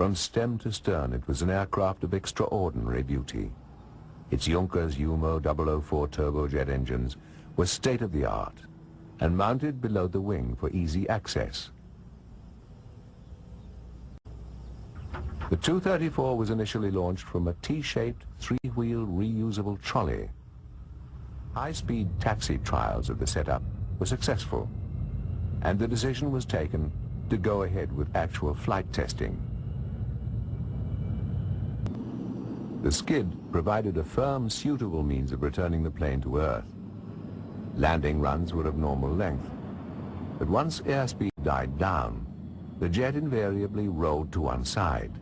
From stem to stern, it was an aircraft of extraordinary beauty. Its Junkers Jumo 004 turbojet engines were state-of-the-art and mounted below the wing for easy access. The Tu-34 was initially launched from a T-shaped, three-wheel reusable trolley. High-speed taxi trials of the setup were successful, and the decision was taken to go ahead with actual flight testing. The skid provided a firm, suitable means of returning the plane to Earth. Landing runs were of normal length, but once airspeed died down, the jet invariably rolled to one side.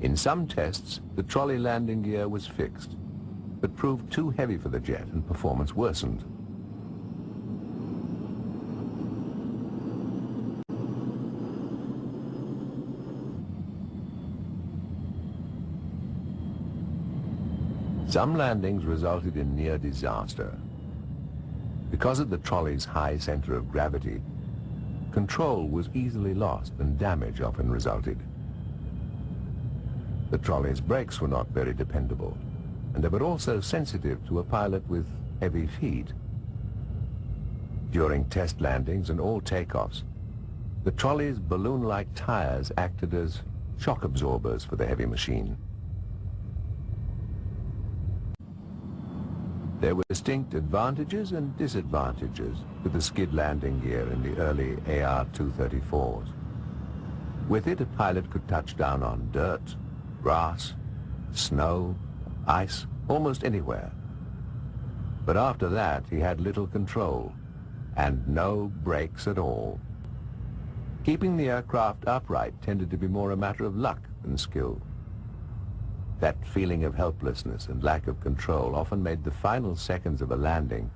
In some tests, the trolley landing gear was fixed, but proved too heavy for the jet and performance worsened. Some landings resulted in near disaster. Because of the trolley's high center of gravity, control was easily lost and damage often resulted. The trolley's brakes were not very dependable, and they were also sensitive to a pilot with heavy feet. During test landings and all takeoffs, the trolley's balloon-like tires acted as shock absorbers for the heavy machine. There were distinct advantages and disadvantages to the skid landing gear in the early AR-234s. With it, a pilot could touch down on dirt, grass, snow, ice, almost anywhere. But after that, he had little control and no brakes at all. Keeping the aircraft upright tended to be more a matter of luck than skill. That feeling of helplessness and lack of control often made the final seconds of a landing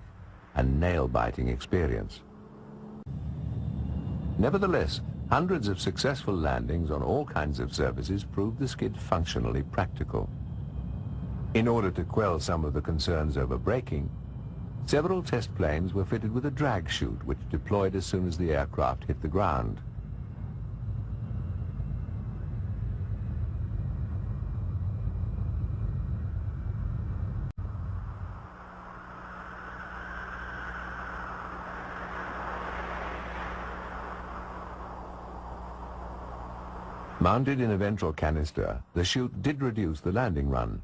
a nail-biting experience. Nevertheless, hundreds of successful landings on all kinds of surfaces proved the skid functionally practical. In order to quell some of the concerns over braking, several test planes were fitted with a drag chute which deployed as soon as the aircraft hit the ground. Mounted in a ventral canister, the chute did reduce the landing run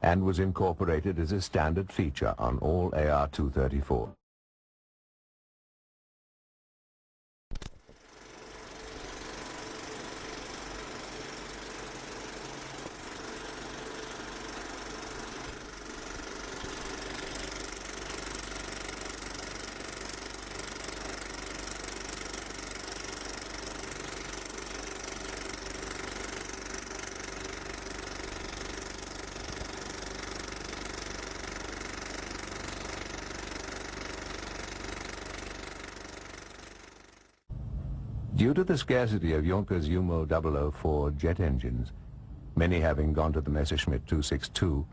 and was incorporated as a standard feature on all AR-234. Due to the scarcity of Junkers Jumo 004 jet engines, many having gone to the Messerschmitt 262,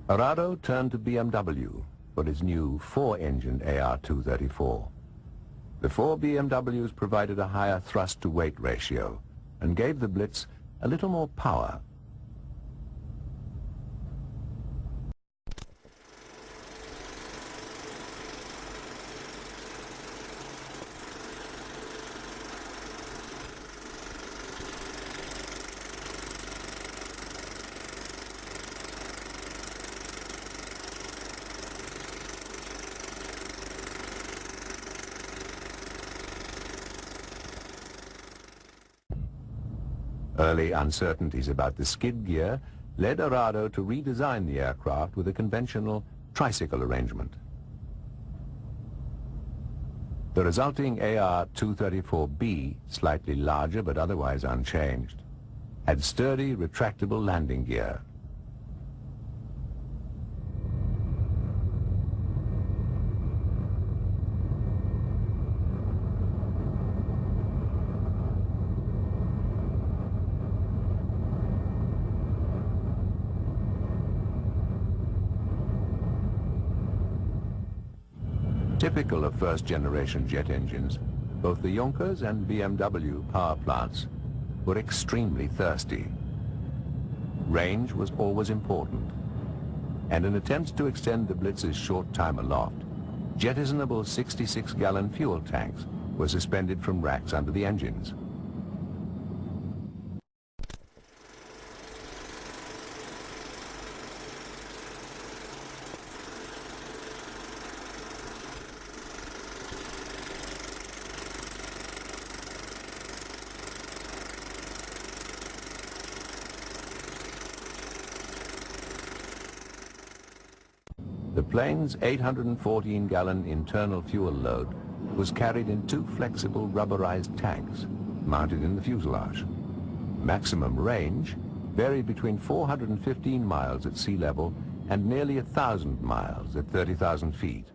Arado turned to BMW for his new four-engined AR-234. The four BMWs provided a higher thrust-to-weight ratio and gave the Blitz a little more power. Early uncertainties about the skid gear led Arado to redesign the aircraft with a conventional tricycle arrangement. The resulting AR-234B, slightly larger but otherwise unchanged, had sturdy, retractable landing gear. Typical of first-generation jet engines, both the Junkers and BMW power plants were extremely thirsty. Range was always important, and in attempts to extend the Blitz's short time aloft, jettisonable 66-gallon fuel tanks were suspended from racks under the engines. The plane's 814-gallon internal fuel load was carried in two flexible rubberized tanks mounted in the fuselage. Maximum range varied between 415 miles at sea level and nearly 1,000 miles at 30,000 feet.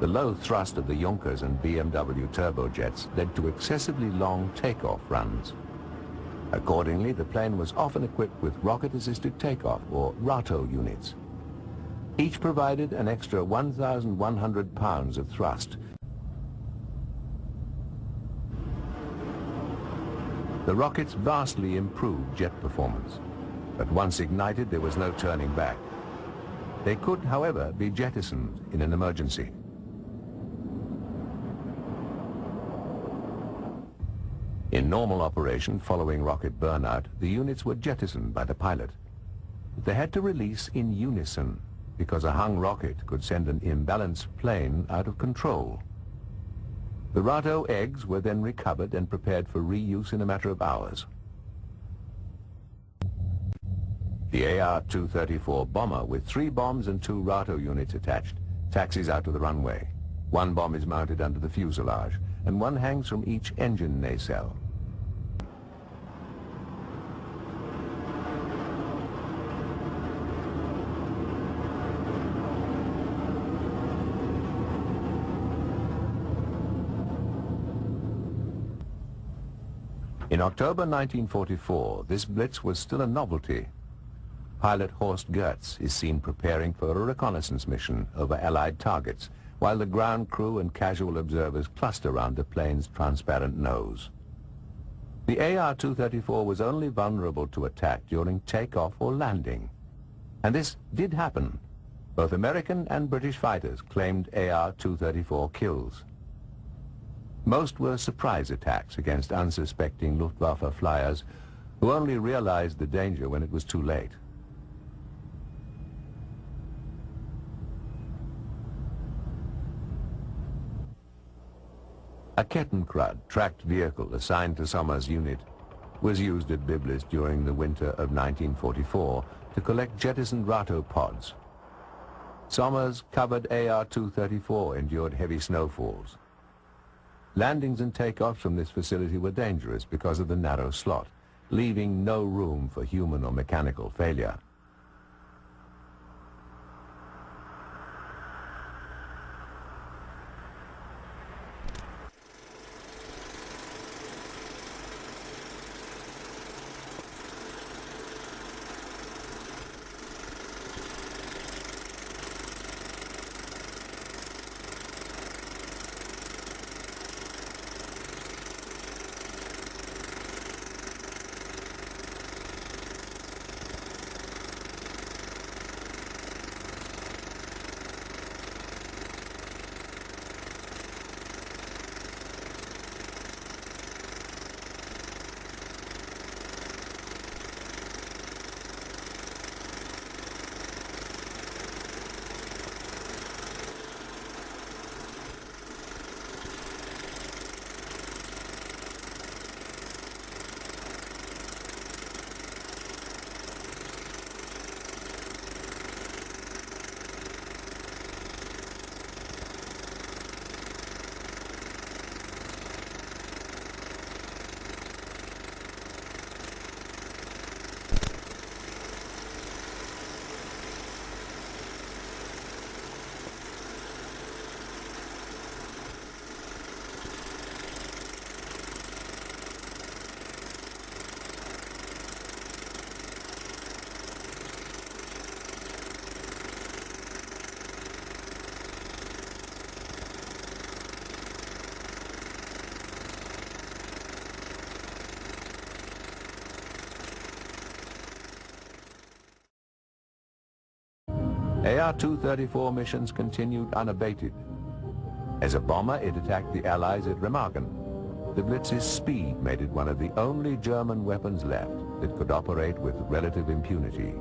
The low thrust of the Junkers and BMW turbojets led to excessively long takeoff runs. Accordingly, the plane was often equipped with rocket-assisted takeoff, or RATO units. Each provided an extra 1,100 pounds of thrust. The rockets vastly improved jet performance, but once ignited, there was no turning back. They could, however, be jettisoned in an emergency. In normal operation following rocket burnout, the units were jettisoned by the pilot. They had to release in unison because a hung rocket could send an imbalanced plane out of control. The RATO eggs were then recovered and prepared for reuse in a matter of hours. The AR-234 bomber, with 3 bombs and 2 RATO units attached, taxis out to the runway. 1 bomb is mounted under the fuselage, and 1 hangs from each engine nacelle. In October 1944, this Blitz was still a novelty. Pilot Horst Goetz is seen preparing for a reconnaissance mission over Allied targets, while the ground crew and casual observers cluster around the plane's transparent nose. The AR-234 was only vulnerable to attack during takeoff or landing. And this did happen. Both American and British fighters claimed AR-234 kills. Most were surprise attacks against unsuspecting Luftwaffe flyers who only realized the danger when it was too late. A Kettenkrad tracked vehicle assigned to Sommer's unit was used at Biblis during the winter of 1944 to collect jettisoned RATO pods. Sommer's covered AR-234 endured heavy snowfalls. Landings and takeoffs from this facility were dangerous because of the narrow slot, leaving no room for human or mechanical failure. AR-234 missions continued unabated. As a bomber, it attacked the Allies at Remagen. The Blitz's speed made it one of the only German weapons left that could operate with relative impunity.